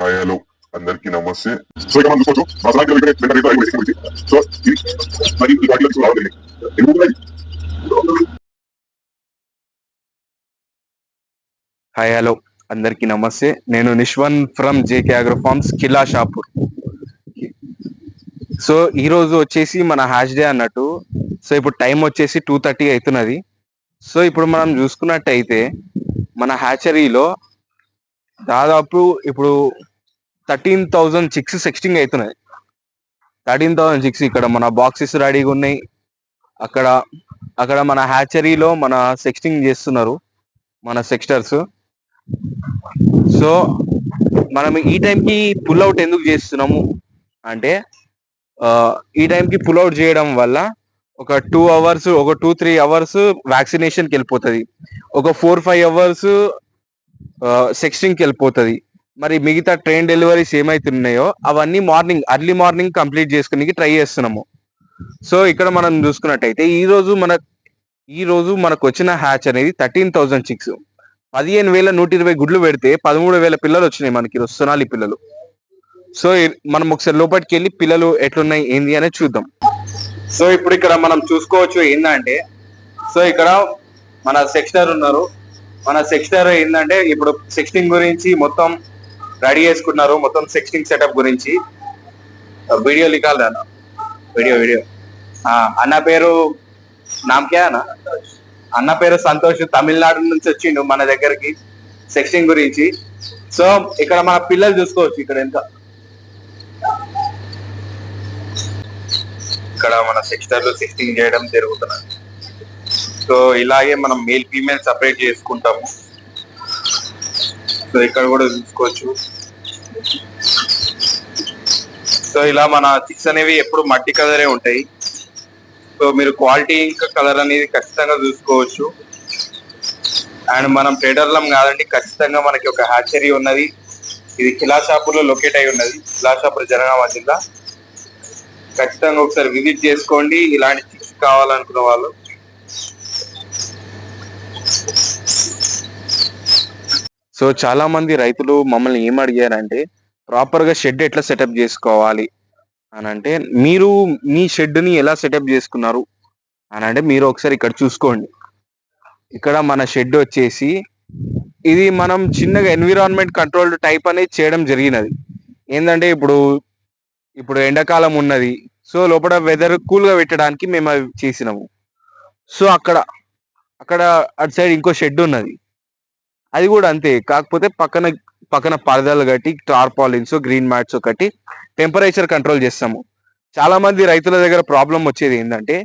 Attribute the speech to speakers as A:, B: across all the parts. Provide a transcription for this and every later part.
A: Hi hello అందరికీ నమస్తే. So ఇక మనం చూసుకోవచ్చు మా సమాజంలో వెంటనే రేపు ఐదు గురించి. సో ఇది మరి ఈ పార్టీలో రావడం ఎందుకు
B: హాయ్ హలో అందరికీ నమస్తే. నేను Nishwan from JK agro farms Kila Shahpur. So ఈ రోజు వచ్చేసి మన హ్యాష్ డే అన్నట్టు. సో ఇప్పుడు టైం వచ్చేసి 2:30 అవుతున్నది. సో ఇప్పుడు మనం చూసుకున్నట్టయితే మన హ్యాచరీలో దాదాపు ఇప్పుడు 13,000 చిక్స్ సెక్స్టింగ్ అవుతున్నాయి. 13,000 చిక్స్ ఇక్కడ మన బాక్సెస్ రెడీగా ఉన్నాయి. అక్కడ అక్కడ మన హ్యాచరీలో మన సెక్స్టింగ్ చేస్తున్నారు మన సెక్స్టర్స్. సో మనం ఈ టైంకి పుల్ అవుట్ ఎందుకు చేస్తున్నాము అంటే ఈ టైంకి పుల్ అవుట్ చేయడం వల్ల ఒక 2 అవర్స్ ఒక 2-3 అవర్స్ వ్యాక్సినేషన్కి వెళ్ళిపోతుంది, ఒక 4-5 అవర్స్ సెక్స్టింగ్కి వెళ్ళిపోతుంది. మరి మిగతా ట్రైన్ డెలివరీస్ ఏమైతున్నాయో అవన్నీ అర్లీ మార్నింగ్ కంప్లీట్ చేసుకునేకి ట్రై చేస్తున్నాము. సో ఇక్కడ మనం చూసుకున్నట్టయితే ఈ రోజు మనకు వచ్చిన హ్యాచ్ అనేది 13,000 చిక్స్. 15,120 గుడ్లు పెడితే 13,000 పిల్లలు వచ్చినాయి మనకి సొనాలి పిల్లలు. సో మనం ఒకసారి లోపలికి వెళ్ళి పిల్లలు ఎట్లున్నాయి ఏంది అనేది చూద్దాం. సో ఇప్పుడు ఇక్కడ మనం చూసుకోవచ్చు ఏంటంటే, సో ఇక్కడ మన సెక్స్టర్ ఉన్నారు. మన సెక్స్టర్ ఏంటంటే ఇప్పుడు సెక్స్టింగ్ గురించి మొత్తం రెడీ చేసుకున్నారు. మొత్తం సెక్స్టింగ్ సెటప్ గురించి వీడియో లిఖాలి అన్న. వీడియో అన్న పేరు నామకే అన్న పేరు సంతోష్. తమిళనాడు నుంచి వచ్చిండు మన దగ్గరికి సెక్స్టింగ్ గురించి. సో ఇక్కడ మన పిల్లలు చూసుకోవచ్చు. ఇక్కడ మన సెక్స్టర్లు సెక్స్టింగ్ చేయడం జరుగుతున్నది. సో ఇలాగే మనం మేల్ ఫీమేల్ సపరేట్ చేసుకుంటాము. సో ఇక్కడ కూడా చూసుకోవచ్చు. సో ఇలా మన చిక్స్ అనేవి ఎప్పుడు మట్టి కలరే ఉంటాయి. సో మీరు క్వాలిటీ ఇంకా కలర్ అనేది ఖచ్చితంగా చూసుకోవచ్చు. అండ్ మనం ట్రేడర్లం కాదండి, ఖచ్చితంగా మనకి ఒక హ్యాచరీ ఉన్నది. ఇది కిలాషాపూర్ లో లొకేట్ అయి ఉన్నది. కిలాషాపూర్ జనగామ జిల్లా. ఖచ్చితంగా ఒకసారి విజిట్ చేసుకోండి ఇలాంటి చిక్స్ కావాలనుకున్న వాళ్ళు. సో చాలా మంది రైతులు మమ్మల్ని ఏం అడిగారంటే ప్రాపర్ గా షెడ్ ఎట్లా సెటప్ చేసుకోవాలి అని అంటే, మీరు మీ షెడ్ ని ఎలా సెటప్ చేసుకున్నారు అని అంటే మీరు ఒకసారి ఇక్కడ చూసుకోండి. ఇక్కడ మన షెడ్ వచ్చేసి ఇది మనం చిన్నగా ఎన్విరాన్మెంట్ కంట్రోల్డ్ టైప్ అనేది చేయడం జరిగినది. ఏంటంటే ఇప్పుడు ఎండాకాలం ఉన్నది. సో లోపల వెదర్ కూల్ గా పెట్టడానికి మేము అవి చేసినాము. సో అక్కడ అటు సైడ్ ఇంకో షెడ్ ఉన్నది, అది కూడా అంతే. కాకపోతే పక్కన పరదాలు కట్టి టార్పాలిన్స్ గ్రీన్ మ్యాట్స్ కట్టి టెంపరేచర్ కంట్రోల్ చేస్తాము. చాలా మంది రైతుల దగ్గర ప్రాబ్లం వచ్చేది ఏంటంటే,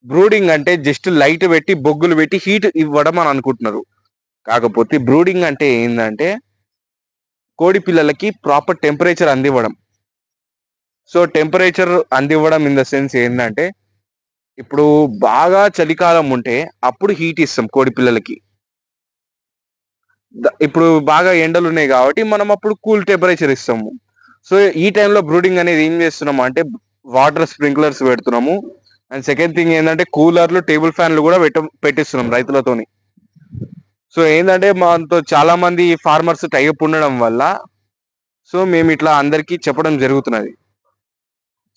B: బ్రూడింగ్ అంటే జస్ట్ లైట్ పెట్టి బొగ్గులు పెట్టి హీట్ ఇవ్వడం అని అనుకుంటున్నారు. కాకపోతే బ్రూడింగ్ అంటే ఏంటంటే కోడి పిల్లలకి ప్రాపర్ టెంపరేచర్ అందివ్వడం. సో టెంపరేచర్ అందివ్వడం ఇన్ ద సెన్స్ ఏంటంటే, ఇప్పుడు బాగా చలికాలం ఉంటే అప్పుడు హీట్ ఇస్తాం కోడి పిల్లలకి. ఇప్పుడు బాగా ఎండలు ఉన్నాయి కాబట్టి మనం అప్పుడు కూల్ టెంపరేచర్ ఇస్తాము. సో ఈ టైంలో బ్రూడింగ్ అనేది ఏం చేస్తున్నాము అంటే వాటర్ స్ప్రింక్లర్స్ పెడుతున్నాము. అండ్ సెకండ్ థింగ్ ఏంటంటే కూలర్లు టేబుల్ ఫ్యాన్లు కూడా పెట్టిస్తున్నాం రైతులతోని. సో ఏంటంటే మనతో చాలా మంది ఫార్మర్స్ టైప్ ఉండడం వల్ల సో మేము ఇట్లా అందరికీ చెప్పడం జరుగుతున్నది.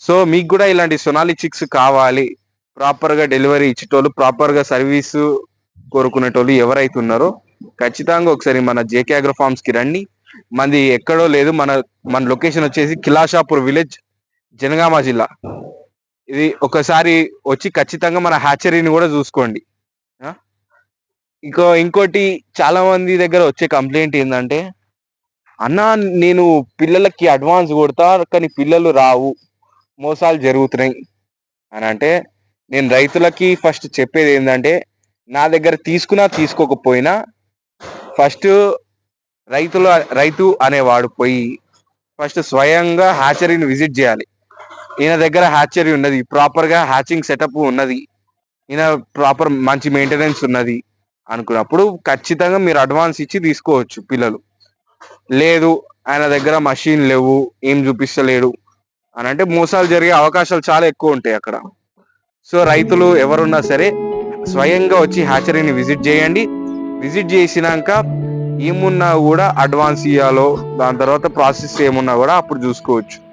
B: సో మీకు కూడా ఇలాంటి సొనాలి చిక్స్ కావాలి, ప్రాపర్ గా డెలివరీ ఇచ్చేటోళ్ళు, ప్రాపర్ గా సర్వీస్ కోరుకునేటోళ్ళు ఎవరైతే ఉన్నారో ఖచ్చితంగా ఒకసారి మన జేకే అగ్రో ఫార్మ్స్ కి రండి. మనది ఎక్కడో లేదు, మన లొకేషన్ వచ్చేసి కిలాషాపూర్ విలేజ్, జనగామ జిల్లా. ఇది ఒకసారి వచ్చి ఖచ్చితంగా మన హ్యాచరీని కూడా చూసుకోండి. ఇంకోటి చాలా మంది దగ్గర వచ్చే కంప్లైంట్ ఏంటంటే, అన్న నేను పిల్లలకి అడ్వాన్స్ కొడతా కానీ పిల్లలు రావు, మోసాలు జరుగుతున్నాయి అని అంటే, నేను రైతులకి ఫస్ట్ చెప్పేది ఏంటంటే, నా దగ్గర తీసుకోకపోయినా ఫస్ట్ రైతు అనేవాడు పోయి ఫస్ట్ స్వయంగా హ్యాచరీని విజిట్ చేయాలి. ఈయన దగ్గర హ్యాచరీ ఉన్నది, ప్రాపర్ గా హ్యాచింగ్ సెటప్ ఉన్నది, ఈయన ప్రాపర్ మంచి మెయింటెనెన్స్ ఉన్నది అనుకున్నప్పుడు ఖచ్చితంగా మీరు అడ్వాన్స్ ఇచ్చి తీసుకోవచ్చు పిల్లలు. లేదు ఆయన దగ్గర మషిన్ లేవు, ఏం చూపిస్తలేడు అని అంటే మోసాలు జరిగే అవకాశాలు చాలా ఎక్కువ ఉంటాయి అక్కడ. సో రైతులు ఎవరున్నా సరే స్వయంగా వచ్చి హ్యాచరీని విజిట్ చేయండి. విజిట్ చేసినాక ఏమున్నా కూడా అడ్వాన్స్ ఇవ్వాలో దాని తర్వాత ప్రాసెస్ ఏమున్నా కూడా అప్పుడు చూసుకోవచ్చు.